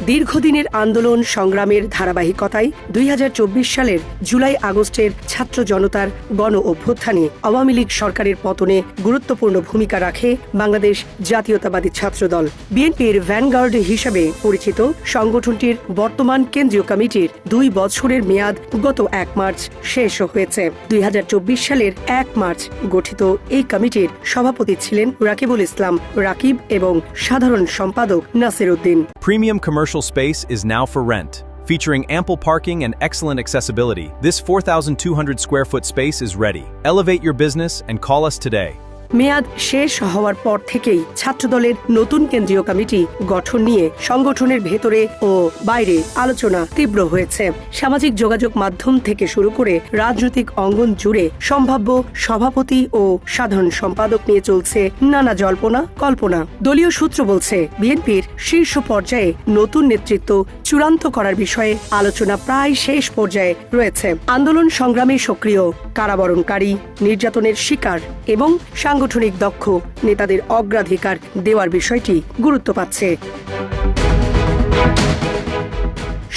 দীর্ঘদিনের আন্দোলন সংগ্রামের ধারাবাহিকতায় ২০২৪ সালের জুলাই আগস্টের ছাত্র জনতার গণ অভ্যুত্থানে আওয়ামী লীগ সরকারের পতনে গুরুত্বপূর্ণ ভূমিকা রাখে বাংলাদেশ জাতীয়তাবাদী ছাত্রদল। বিএনপির ভ্যানগার্ড হিসেবে পরিচিত সংগঠনটির বর্তমান কেন্দ্রীয় কমিটির ২ বছরের মেয়াদ গত ১ মার্চ শেষ হয়েছে। ২০২৪ সালের ১ মার্চ গঠিত এই কমিটির সভাপতি ছিলেন রাকিবুল ইসলাম রাকিব এবং সাধারণ সম্পাদক Nasir Uddin. Premium commercial space is now for rent. Featuring ample parking and excellent accessibility, this 4,200 square foot space is ready. Elevate your business and call us today. মেয়াদ শেষ হওয়ার পর থেকেই ছাত্রদলের নতুন কেন্দ্রীয় কমিটি গঠন নিয়ে সংগঠনের ভেতরে ও বাইরে আলোচনা তীব্র হয়েছে। সামাজিক যোগাযোগ মাধ্যম থেকে শুরু করে রাজনৈতিক অঙ্গন জুড়ে সম্ভাব্য সভাপতি ও সাধারণ সম্পাদক নিয়ে চলছে নানা জল্পনা কল্পনা। দলীয় সূত্র বলছে, বিএনপির শীর্ষ পর্যায়ে নতুন নেতৃত্ব চূড়ান্ত করার বিষয়ে আলোচনা প্রায় শেষ পর্যায়ে রয়েছে। আন্দোলন সংগ্রামে সক্রিয়, কারাবরণকারী, নির্যাতনের শিকার এবং সাংগঠনিক দক্ষ নেতাদের অগ্রাধিকার দেওয়ার বিষয়টি গুরুত্ব পাচ্ছে।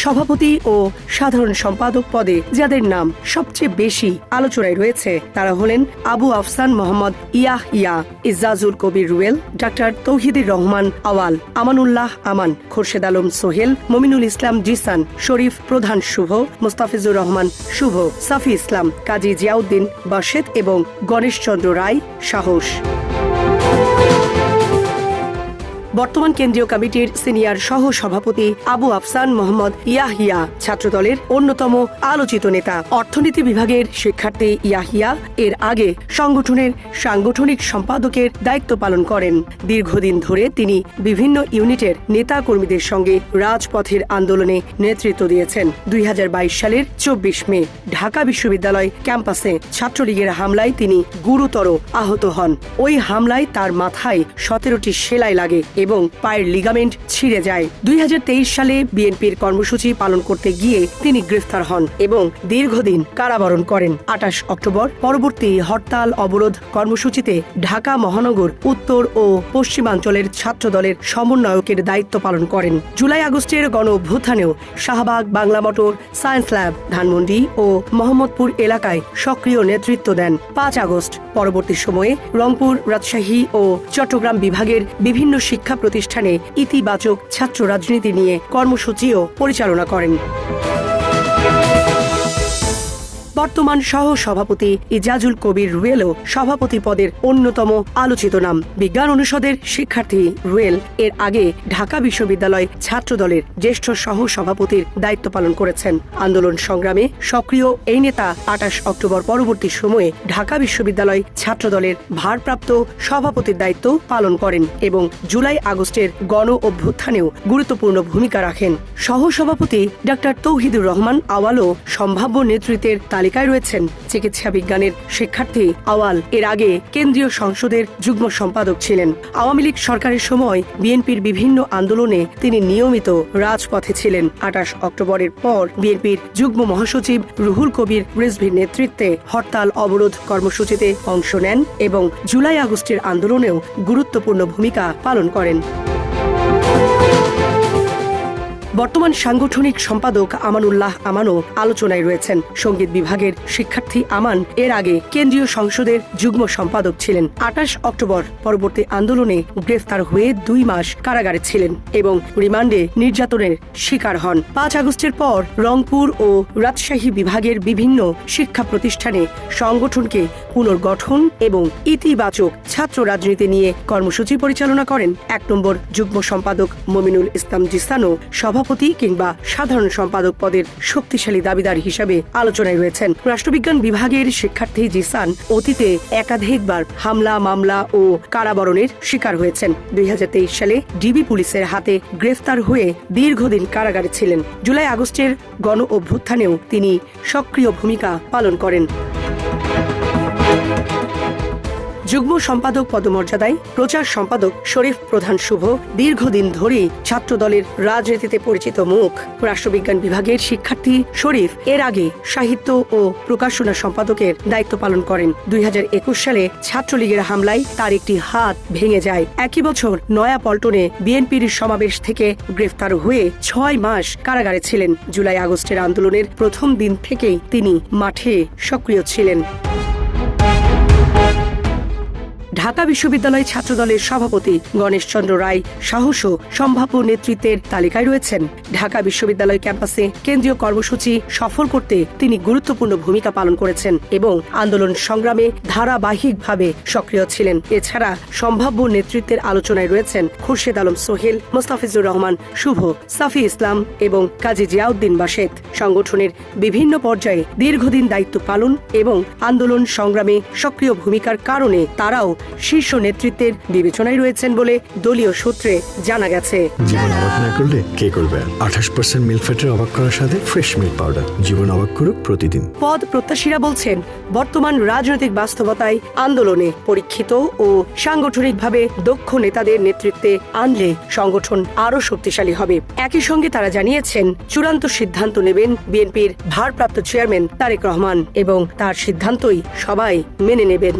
সভাপতি ও সাধারণ সম্পাদক পদে যাদের নাম সবচেয়ে বেশি আলোচনায় রয়েছে তারা হলেন আবু আফসান মোহাম্মদ ইয়াহিয়া, ইজাজুল কবির রুয়েল, ডাক্তার তৌহিদুর রহমান আওয়াল, আমানুল্লাহ আমান, খোরশেদ আলম সোহেল, মমিনুল ইসলাম জিসান, শরীফ প্রধান শুভ, মুস্তাফিজুর রহমান শুভ, সাফি ইসলাম, কাজী জিয়াউদ্দিন বাশেদ এবং গণেশচন্দ্র রায় সাহস। বর্তমান কেন্দ্রীয় কমিটির সিনিয়র সহ সভাপতি আবু আফসান মোহাম্মদ ইয়াহিয়া ছাত্রদলের অন্যতম আলোচিত নেতা। অর্থনীতি বিভাগের শিক্ষার্থী ইয়াহিয়া এর আগে সংগঠনের সাংগঠনিক সম্পাদকের দায়িত্ব পালন করেন। দীর্ঘদিন ধরে তিনি বিভিন্ন ইউনিটের নেতা কর্মীদের সঙ্গে রাজপথের আন্দোলনে নেতৃত্ব দিয়েছেন। ২০২২ সালের ২৪ মে ঢাকা বিশ্ববিদ্যালয় ক্যাম্পাসে ছাত্রলীগের হামলায় তিনি গুরুতর আহত হন। ওই হামলায় তার মাথায় ১৭টি সেলাই লাগে এবং পায়ের লিগামেন্ট ছিঁড়ে যায়। ২০২৩ সালে বিএনপির কর্মসূচি পালন করতে গিয়ে তিনি গ্রেফতার হন এবং দীর্ঘদিন কারাবরণ করেন। ২৮ অক্টোবর পরবর্তী হরতাল অবরোধ কর্মসূচিতে ঢাকা মহানগর উত্তর ও পশ্চিমাঞ্চলের ছাত্রদলের সমন্বয়কের দায়িত্ব পালন করেন। জুলাই আগস্টের গণ অভ্যুত্থানেও Shahbag, Bangla motor, science lab, Dhanmondi ও মোহাম্মদপুর এলাকায় সক্রিয় নেতৃত্ব দেন। ৫ আগস্ট পরবর্তী সময়ে রংপুর, রাজশাহী ও চট্টগ্রাম বিভাগের বিভিন্ন শিক্ষা প্রতিষ্ঠানে ইতিবাচক ছাত্র রাজনীতি নিয়ে কর্মসূচিও পরিচালনা করেন। বর্তমান সহ সভাপতি ইজাজুল কবির রুয়েলও সভাপতি পদের অন্যতম আলোচিত নাম। বিজ্ঞান অনুষদের শিক্ষার্থী রুয়েল এর আগে ঢাকা বিশ্ববিদ্যালয় ছাত্রদলের জ্যেষ্ঠ সহ সভাপতির দায়িত্ব পালন করেছেন। আন্দোলন সংগ্রামে সক্রিয় এই নেতা ২৮ অক্টোবর পরবর্তী সময়ে ঢাকা বিশ্ববিদ্যালয় ছাত্রদলের ভারপ্রাপ্ত সভাপতির দায়িত্ব পালন করেন এবং জুলাই আগস্টের গণ অভ্যুত্থানেও গুরুত্বপূর্ণ ভূমিকা রাখেন। সহ সভাপতি ডাক্তার তৌহিদুর রহমান আওয়ালও সম্ভাব্য নেতৃত্বের তালিকায় রয়েছেন। চিকিৎসা বিজ্ঞানের শিক্ষার্থী আওয়াল এর আগে কেন্দ্রীয় সংসদের যুগ্ম সম্পাদক ছিলেন। আওয়ামী লীগ সরকারের সময় বিএনপির বিভিন্ন আন্দোলনে তিনি নিয়মিত রাজপথে ছিলেন। ২৮ অক্টোবরের পর বিএনপির যুগ্ম মহাসচিব রুহুল কবির রিজভীর নেতৃত্বে হরতাল অবরোধ কর্মসূচিতে অংশ নেন এবং জুলাই আগস্টের আন্দোলনেও গুরুত্বপূর্ণ ভূমিকা পালন করেন। বর্তমান সাংগঠনিক সম্পাদক আমানুল্লাহ আমানও আলোচনায় রয়েছেন। সঙ্গীত বিভাগের শিক্ষার্থী আমান এর আগে কেন্দ্রীয় সংসদের যুগ্ম সম্পাদক ছিলেন। ২৮ অক্টোবর পরবর্তী আন্দোলনে গ্রেফতার হয়ে ২ মাস কারাগারে ছিলেন এবং রিমান্ডে নির্যাতনের শিকার হন। ৫ আগস্টের পর রংপুর ও রাজশাহী বিভাগের বিভিন্ন শিক্ষা প্রতিষ্ঠানে সংগঠনকে পুনর্গঠন এবং ইতিবাচক ছাত্র রাজনীতি নিয়ে কর্মসূচি পরিচালনা করেন। ১ নম্বর যুগ্ম সম্পাদক মমিনুল ইসলাম জিসানও সভাপতি কিংবা সাধারণ সম্পাদক পদের শক্তিশালী দাবিদার হিসাবে আলোচনায় রয়েছেন। রাষ্ট্রবিজ্ঞান বিভাগের শিক্ষার্থী জিসান অতীতে একাধিকবার হামলা, মামলা ও কারাবরণের শিকার হয়েছেন। ২০২৩ সালে ডিবি পুলিশের হাতে গ্রেফতার হয়ে দীর্ঘদিন কারাগারে ছিলেন। জুলাই আগস্টের গণ অভ্যুত্থানেও তিনি সক্রিয় ভূমিকা পালন করেন। যুগ্ম সম্পাদক পদমর্যাদায় প্রচার সম্পাদক শরীফ প্রধান শুভ দীর্ঘদিন ধরেই ছাত্রদলের রাজনীতিতে পরিচিত মুখ। রাষ্ট্রবিজ্ঞান বিভাগের শিক্ষার্থী শরীফ এর আগে সাহিত্য ও প্রকাশনা সম্পাদকের দায়িত্ব পালন করেন। 2021 সালে ছাত্রলীগের হামলায় তার একটি হাত ভেঙে যায়। একই বছর নয়াপল্টনে বিএনপির সমাবেশ থেকে গ্রেফতার হয়ে 6 মাস কারাগারে ছিলেন। জুলাই আগস্টের আন্দোলনের প্রথম দিন থেকেই তিনি মাঠে সক্রিয় ছিলেন। ঢাকা বিশ্ববিদ্যালয় ছাত্রদলের সভাপতি গণেশচন্দ্র রায় সাহসও সম্ভাব্য নেতৃত্বের তালিকায় রয়েছেন। ঢাকা বিশ্ববিদ্যালয় ক্যাম্পাসে কেন্দ্রীয় কর্মসূচি সফল করতে তিনি গুরুত্বপূর্ণ ভূমিকা পালন করেছেন এবং আন্দোলন সংগ্রামে ধারাবাহিকভাবে সক্রিয় ছিলেন। এছাড়া সম্ভাব্য নেতৃত্বের আলোচনায় রয়েছেন খুরশেদ আলম সোহেল, মোস্তাফিজুর রহমান শুভ, সাফি ইসলাম এবং কাজী জিয়াউদ্দিন বাশেদ। সংগঠনের বিভিন্ন পর্যায়ে দীর্ঘদিন দায়িত্ব পালন এবং আন্দোলন সংগ্রামে সক্রিয় ভূমিকার কারণে তারাও শীর্ষ নেতৃত্বের বিবেচনায় রয়েছেন বলে দলীয় সূত্রে জানা গেছে। জীবন অবাক না করলে কে করবে? 28% মিল্ক ফ্যাটের অবাক করার সাথে ফ্রেশ মিল্ক পাউডার। জীবন অবাক করুক প্রতিদিন। পদ প্রত্যাশীরা বলছেন, বর্তমান রাজনৈতিক বাস্তবতায় আন্দোলনে পরীক্ষিত ও সাংগঠনিকভাবে দক্ষ নেতাদের নেতৃত্বে আনলে সংগঠন আরও শক্তিশালী হবে। একই সঙ্গে তারা জানিয়েছেন, চূড়ান্ত সিদ্ধান্ত নেবেন বিএনপির ভারপ্রাপ্ত চেয়ারম্যান তারেক রহমান এবং তার সিদ্ধান্তই সবাই মেনে নেবেন।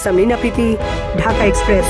সামরিনা প্রীতি, ঢাকা এক্সপ্রেস।